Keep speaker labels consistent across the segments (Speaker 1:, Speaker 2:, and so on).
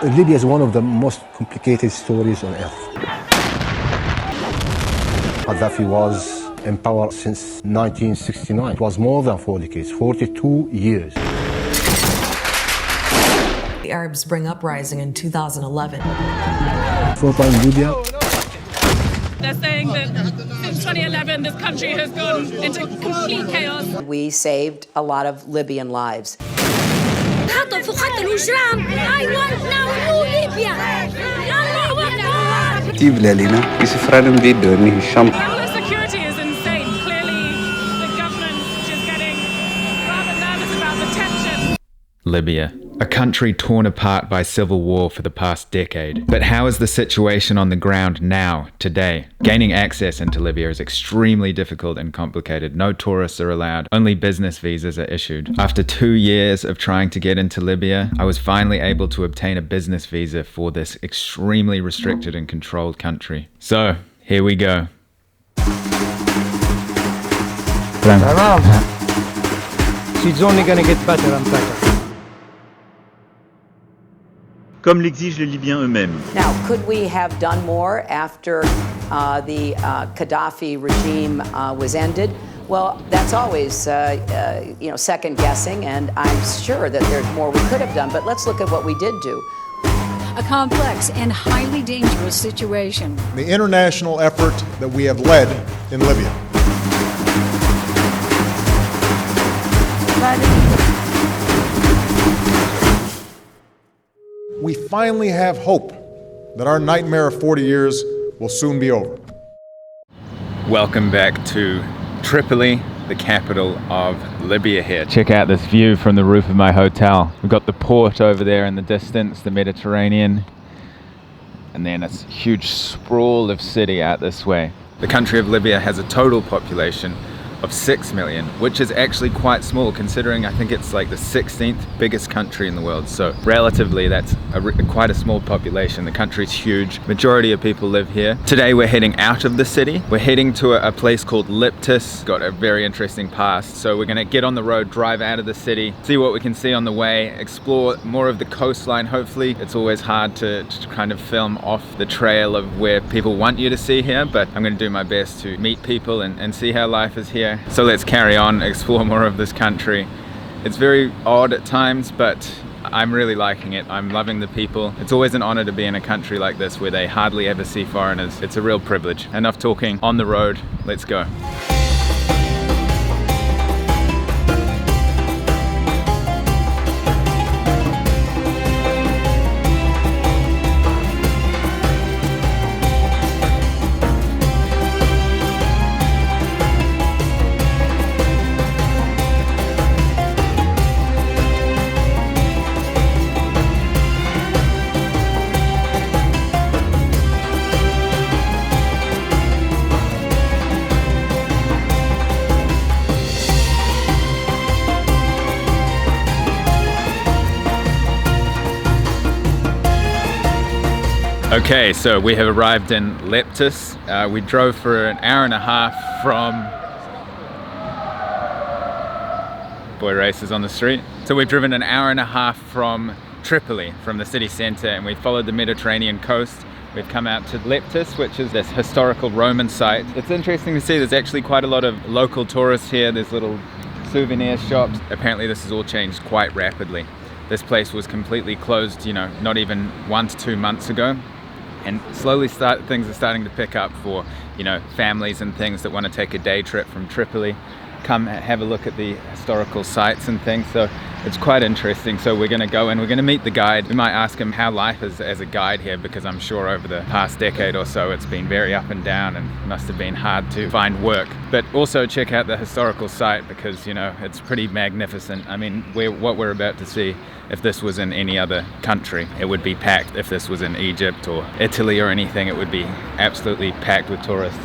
Speaker 1: Libya is one of the most complicated stories on earth. Gaddafi was in power since 1969. It was more than 4 decades, 42 years.
Speaker 2: The Arab Spring uprising in 2011.
Speaker 1: Frontline in Libya.
Speaker 3: They're saying that since 2011, this country has gone into complete chaos.
Speaker 4: We saved a lot of Libyan lives.
Speaker 3: The security is insane. Clearly, the government is getting rather nervous about the tension.
Speaker 5: Libya, a country torn apart by civil war for the past decade. But how is the situation on the ground now, today? Gaining access into Libya is extremely difficult and complicated. No tourists are allowed, only business visas are issued. After 2 years of trying to get into Libya, I was finally able to obtain a business visa for this extremely restricted and controlled country. So, here we go.
Speaker 6: She's only gonna get better and better.
Speaker 7: Comme l'exigent les Libyens eux-mêmes.
Speaker 4: Now, could we have done more after the Gaddafi regime was ended? Well, that's always, second guessing, and I'm sure that there's more we could have done, but let's look at what we did do.
Speaker 8: A complex and highly dangerous situation.
Speaker 9: The international effort that we have led in Libya. We finally have hope that our nightmare of 40 years will soon be over.
Speaker 5: Welcome back to Tripoli, the capital of Libya here. Check out this view from the roof of my hotel. We've got the port over there in the distance, the Mediterranean, and then a huge sprawl of city out this way. The country of Libya has a total population of 6 million, which is actually quite small considering I think it's like the 16th biggest country in the world. So relatively that's quite a small population. The country's huge. Majority of people live here. Today we're heading out of the city. We're heading to a place called Liptus. Got a very interesting past. So we're gonna get on the road, drive out of the city, see what we can see on the way, explore more of the coastline hopefully. It's always hard to kind of film off the trail of where people want you to see here, but I'm gonna do my best to meet people and see how life is here. So let's carry on, explore more of this country. It's very odd at times, but I'm really liking it. I'm loving the people. It's always an honor to be in a country like this where they hardly ever see foreigners. It's a real privilege. Enough talking, on the road, let's go. Okay, so we have arrived in Liptus. We drove for an hour and a half from... Boy races on the street. So we've driven an hour and a half from Tripoli, from the city center, and we followed the Mediterranean coast. We've come out to Liptus, which is this historical Roman site. It's interesting to see there's actually quite a lot of local tourists here. There's little souvenir shops. Apparently this has all changed quite rapidly. This place was completely closed, not even 1 to 2 months ago. And slowly things are starting to pick up for, families and things that want to take a day trip from Tripoli. Come have a look at the historical sites and things. So it's quite interesting. So we're going to go and we're going to meet the guide. We might ask him how life is as a guide here, because I'm sure over the past decade or so it's been very up and down and must have been hard to find work. But also check out the historical site because, it's pretty magnificent. I mean, what we're about to see, if this was in any other country, it would be packed. If this was in Egypt or Italy or anything, it would be absolutely packed with tourists.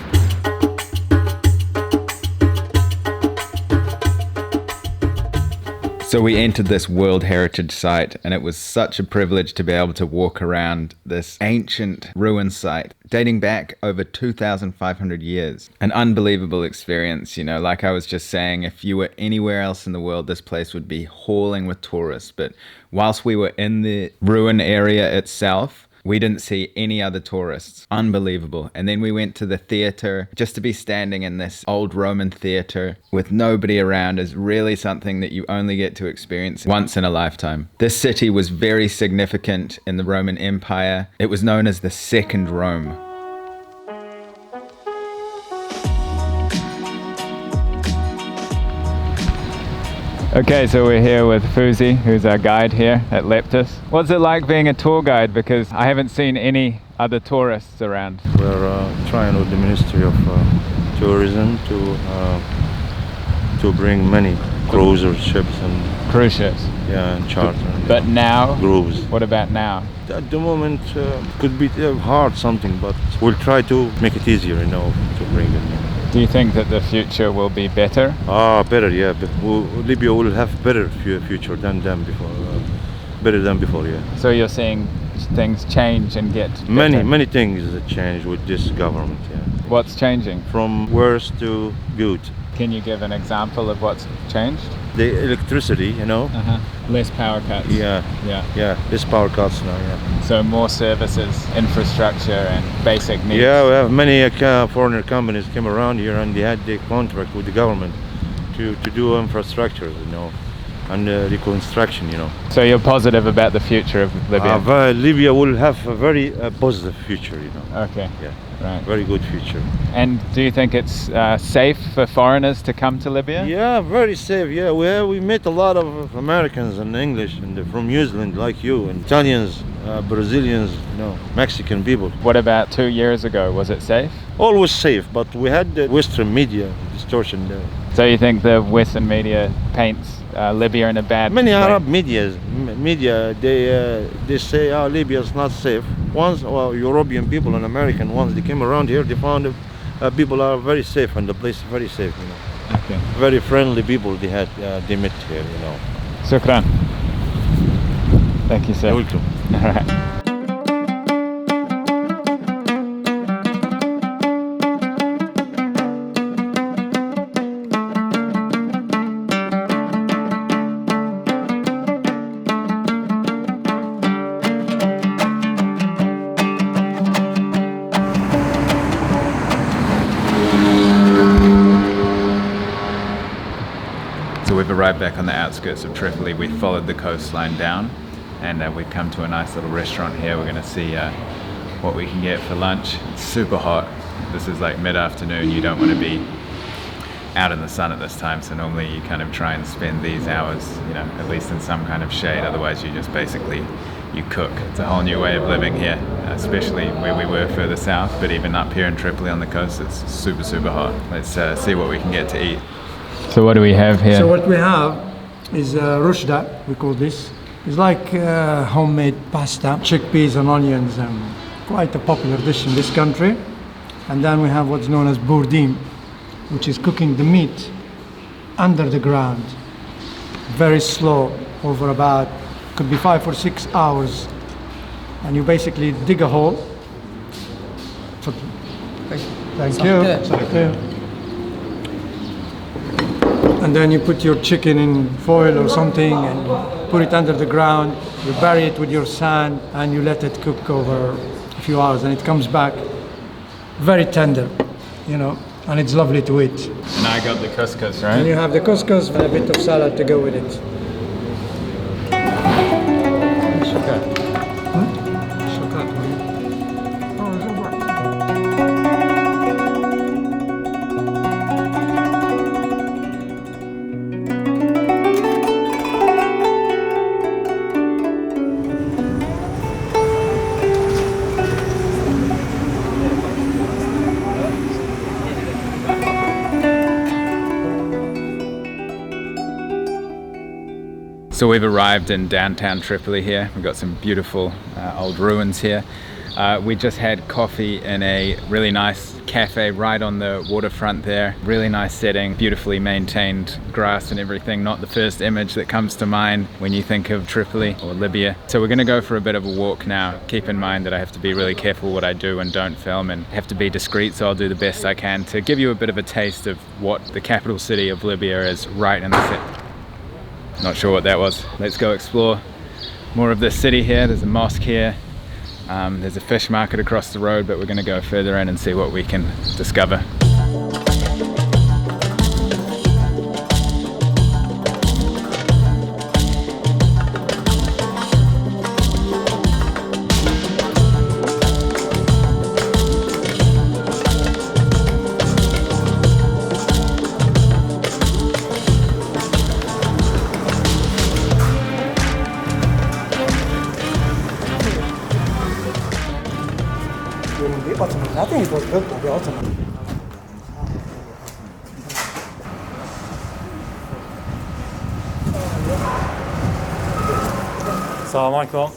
Speaker 5: So we entered this World Heritage Site, and it was such a privilege to be able to walk around this ancient ruin site dating back over 2,500 years. An unbelievable experience, you know, like I was just saying, if you were anywhere else in the world, this place would be hauling with tourists. But whilst we were in the ruin area itself, we didn't see any other tourists. Unbelievable. And then we went to the theater. Just to be standing in this old Roman theater with nobody around is really something that you only get to experience once in a lifetime. This city was very significant in the Roman Empire. It was known as the Second Rome. Okay, so we're here with Fuzi, who's our guide here at Leptis. What's it like being a tour guide? Because I haven't seen any other tourists around.
Speaker 10: We're trying with the Ministry of Tourism to bring many cruiser ships and
Speaker 5: cruise ships.
Speaker 10: Yeah, and charter.
Speaker 5: But now,
Speaker 10: grooves.
Speaker 5: What about now?
Speaker 10: At the moment, could be hard something, but we'll try to make it easier, you know, to bring it.
Speaker 5: Do you think that the future will be better?
Speaker 10: Better, yeah. Libya will have better future than before. Better than before, yeah.
Speaker 5: So you're seeing things change and get better?
Speaker 10: Many things change with this government, yeah.
Speaker 5: What's changing?
Speaker 10: From worse to good.
Speaker 5: Can you give an example of what's changed?
Speaker 10: The electricity, you know.
Speaker 5: Less power cuts.
Speaker 10: Yeah, less power cuts now, yeah.
Speaker 5: So more services, infrastructure and basic needs.
Speaker 10: Yeah, we have many foreign companies came around here and they had the contract with the government to do infrastructure, you know, and reconstruction, you know.
Speaker 5: So you're positive about the future of Libya?
Speaker 10: Libya will have a very positive future, you know.
Speaker 5: Okay.
Speaker 10: Yeah.
Speaker 5: Right.
Speaker 10: Very good future.
Speaker 5: And do you think it's safe for foreigners to come to Libya?
Speaker 10: Yeah, very safe. Yeah, we met a lot of Americans and English and from New Zealand like you, and Italians, Brazilians, you know, Mexican people.
Speaker 5: What about 2 years ago? Was it safe?
Speaker 10: Always safe, but we had the Western media distortion there.
Speaker 5: So you think the Western media paints Libya in a bad
Speaker 10: Many
Speaker 5: way?
Speaker 10: Arab media, they say, Libya is not safe. Once, European people and American ones, they came around here, they found people are very safe and the place is very safe, you know.
Speaker 5: Okay.
Speaker 10: Very friendly people they met here, you know.
Speaker 5: Shukran. Thank you, sir.
Speaker 10: You're welcome.
Speaker 5: All right. So we've arrived back on the outskirts of Tripoli. We followed the coastline down and we've come to a nice little restaurant here. We're going to see what we can get for lunch. It's super hot. This is like mid-afternoon. You don't want to be out in the sun at this time, so normally you kind of try and spend these hours, you know, at least in some kind of shade. Otherwise you just basically, you cook. It's a whole new way of living here, especially where we were further south, but even up here in Tripoli on the coast, it's super, super hot. Let's see what we can get to eat. So what do we have here?
Speaker 6: So what we have is rushda, we call this. It's like homemade pasta, chickpeas and onions, and quite a popular dish in this country. And then we have what's known as bourdim, which is cooking the meat under the ground, very slow, over about, could be 5 or 6 hours. And you basically dig a hole. Thank you. And then you put your chicken in foil or something and put it under the ground. You bury it with your sand and you let it cook over a few hours, and it comes back very tender, you know, and it's lovely to eat.
Speaker 5: And I got the couscous, right?
Speaker 6: And you have the couscous and a bit of salad to go with it.
Speaker 5: So we've arrived in downtown Tripoli here. We've got some beautiful old ruins here. We just had coffee in a really nice cafe right on the waterfront there. Really nice setting, beautifully maintained grass and everything. Not the first image that comes to mind when you think of Tripoli or Libya. So we're gonna go for a bit of a walk now. Keep in mind that I have to be really careful what I do and don't film, and have to be discreet, so I'll do the best I can to give you a bit of a taste of what the capital city of Libya is right in the city. Not sure what that was. Let's go explore more of this city here. There's a mosque here. There's a fish market across the road, but we're going to go further in and see what we can discover.
Speaker 6: I think it was built by the Ottoman.
Speaker 11: السلام عليكم.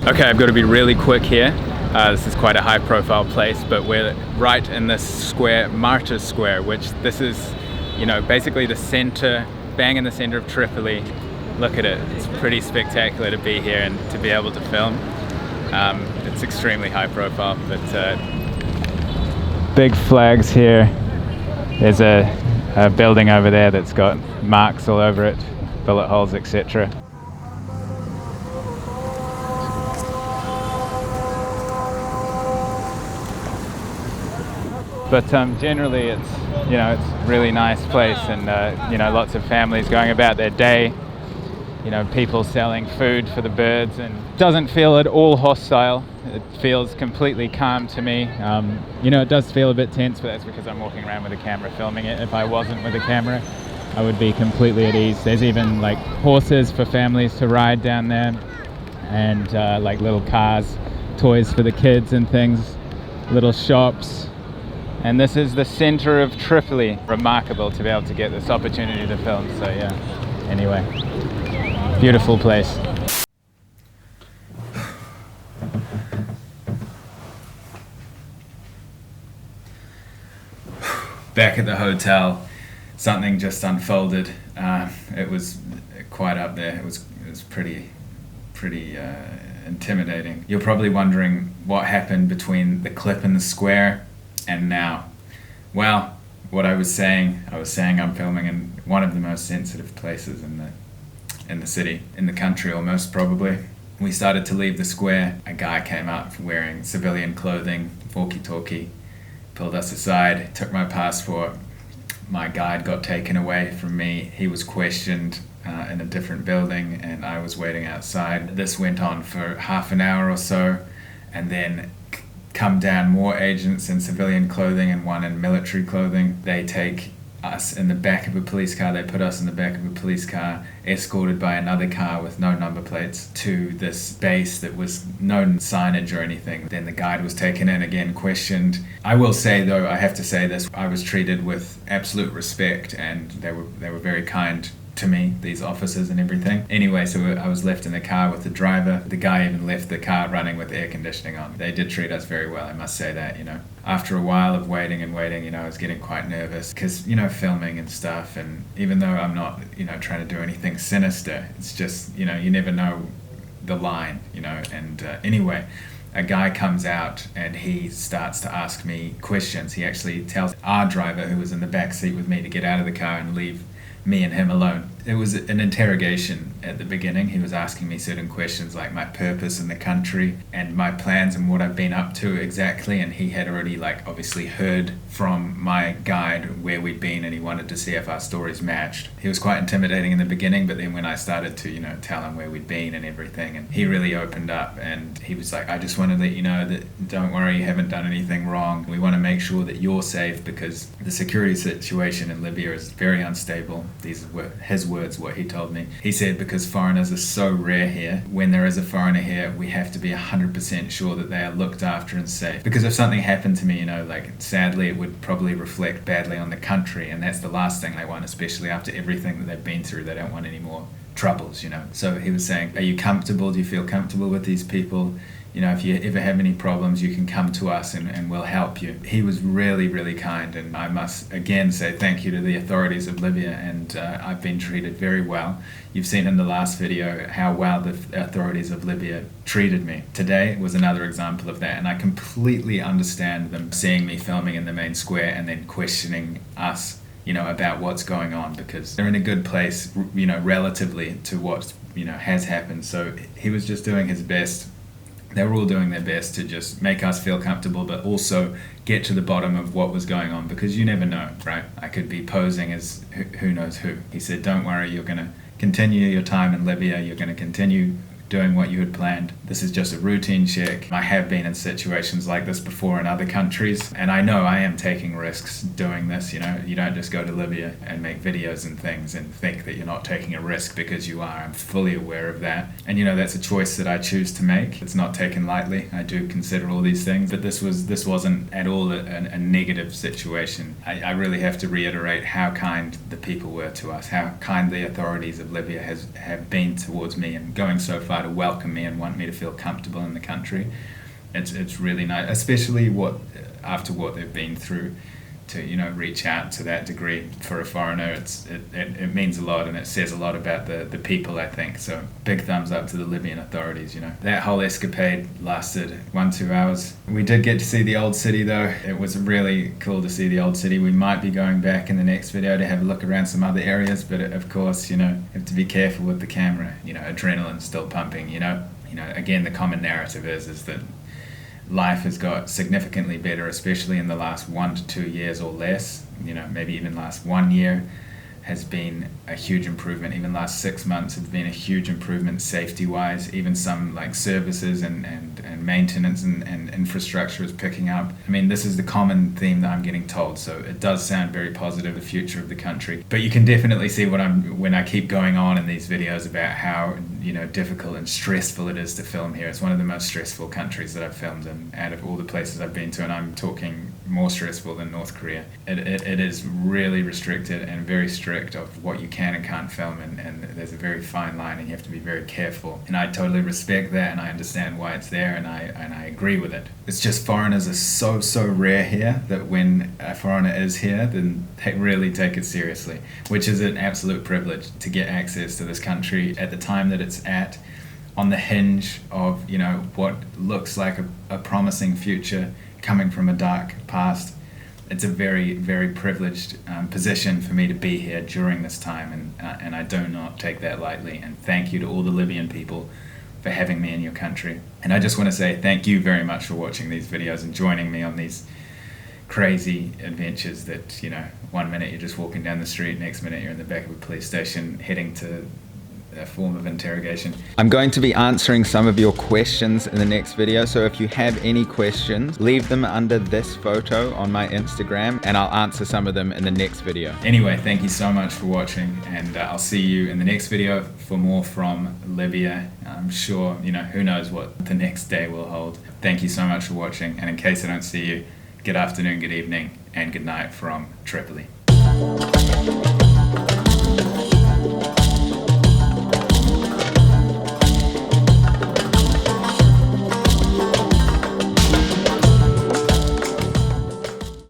Speaker 5: Okay, I've got to be really quick here. This is quite a high profile place, but we're right in this square, Martyrs Square, which this is, you know, basically the center, bang in the center of Tripoli. Look at it, it's pretty spectacular to be here and to be able to film. It's extremely high profile, but big flags here. There's a building over there that's got marks all over it, bullet holes, etc. But generally it's, you know, it's a really nice place, and you know, lots of families going about their day, you know, people selling food for the birds, and it doesn't feel at all hostile. It feels completely calm to me. You know, it does feel a bit tense, but that's because I'm walking around with a camera filming it. If I wasn't with a camera, I would be completely at ease. There's even like horses for families to ride down there, and like little cars, toys for the kids and things, little shops. And this is the center of Tripoli. Remarkable to be able to get this opportunity to film. So yeah, anyway, beautiful place. Back at the hotel, something just unfolded. It was quite up there. It was pretty intimidating. You're probably wondering what happened between the clip in the square and now. Well, what I was saying I'm filming in one of the most sensitive places in the city, in the country almost, probably. We started to leave the square. A guy came up wearing civilian clothing, walkie-talkie, pulled us aside, took my passport. My guide got taken away from me. He was questioned in a different building, and I was waiting outside. This went on for half an hour or so, and then come down more agents in civilian clothing and one in military clothing. They take us in the back of a police car. They put us in the back of a police car, escorted by another car with no number plates, to this base that was no signage or anything. Then the guide was taken in again, questioned. I will say though, I have to say this, I was treated with absolute respect, and they were very kind to me, these officers and everything. Anyway, so I was left in the car with the driver. The guy even left the car running with air conditioning on. They did treat us very well, I must say that, you know. After a while of waiting, you know, I was getting quite nervous because, you know, filming and stuff, and even though I'm not, you know, trying to do anything sinister, it's just, you know, you never know the line, you know. And anyway, a guy comes out and he starts to ask me questions. He actually tells our driver, who was in the back seat with me, to get out of the car and leave me and him alone. It was an interrogation at the beginning. He was asking me certain questions like my purpose in the country and my plans and what I've been up to exactly, and he had already obviously heard from my guide where we'd been, and he wanted to see if our stories matched. He was quite intimidating in the beginning, but then when I started to tell him where we'd been and everything, and he really opened up, and he was like, I just want to let you know that don't worry, you haven't done anything wrong. We want to make sure that you're safe because the security situation in Libya is very unstable. These were his words, what he told me. He said because foreigners are so rare here, when there is a foreigner here, we have to be 100% sure that they are looked after and safe. Because if something happened to me, sadly, it would probably reflect badly on the country, and that's the last thing they want, especially after everything that they've been through. They don't want any more troubles, So he was saying, are you comfortable? Do you feel comfortable with these people? If you ever have any problems, you can come to us and we'll help you. He was really, really kind, and I must again say thank you to the authorities of Libya, and I've been treated very well. You've seen in the last video how well the authorities of Libya treated me. Today was another example of that, and I completely understand them seeing me filming in the main square and then questioning us about what's going on, because they're in a good place, relatively to what, has happened. So he was just doing his best. They were all doing their best to just make us feel comfortable, but also get to the bottom of what was going on, because you never know, right? I could be posing as who knows who. He said, don't worry, you're going to continue your time in Libya. You're going to continue doing what you had planned. This is just a routine check. I have been in situations like this before in other countries, and I know I am taking risks doing this. You don't just go to Libya and make videos and things and think that you're not taking a risk, because you are. I'm fully aware of that, and that's a choice that I choose to make. It's not taken lightly. I do consider all these things, but this wasn't at all a negative situation. I really have to reiterate how kind the people were to us, how kind the authorities of Libya have been towards me, and going so far to welcome me and want me to feel comfortable in the country. It's really nice, especially after what they've been through, to reach out to that degree for a foreigner. It means a lot, and it says a lot about the people, I think. So big thumbs up to the Libyan authorities. That whole escapade lasted 1-2 hours. We did get to see the old city though. It was really cool to see the old city. We might be going back in the next video to have a look around some other areas, but of course, you have to be careful with the camera. Adrenaline's still pumping. Again, the common narrative is that life has got significantly better, especially in the last 1 to 2 years or less. Maybe even last 1 year has been a huge improvement. Even last 6 months has been a huge improvement safety-wise. Even some services and maintenance and infrastructure is picking up. This is the common theme that I'm getting told, so it does sound very positive, the future of the country. But you can definitely see when I keep going on in these videos about how difficult and stressful it is to film here. It's one of the most stressful countries that I've filmed in out of all the places I've been to, and I'm talking more stressful than North Korea. It is really restricted and very strict of what you can and can't film, and there's a very fine line, and you have to be very careful. And I totally respect that, and I understand why it's there, and I agree with it. It's just foreigners are so rare here that when a foreigner is here, then they really take it seriously, which is an absolute privilege to get access to this country at the time that it's at, on the hinge of what looks like a promising future coming from a dark past. It's a very, very privileged position for me to be here during this time, and I do not take that lightly. And thank you to all the Libyan people for having me in your country. And I just want to say thank you very much for watching these videos and joining me on these crazy adventures that 1 minute you're just walking down the street, next minute you're in the back of a police station heading to a form of interrogation. I'm going to be answering some of your questions in the next video, so if you have any questions, leave them under this photo on my Instagram and I'll answer some of them in the next video. Anyway, thank you so much for watching, and I'll see you in the next video for more from Libya. I'm sure, who knows what the next day will hold. Thank you so much for watching, and in case I don't see you, good afternoon, good evening, and good night from Tripoli.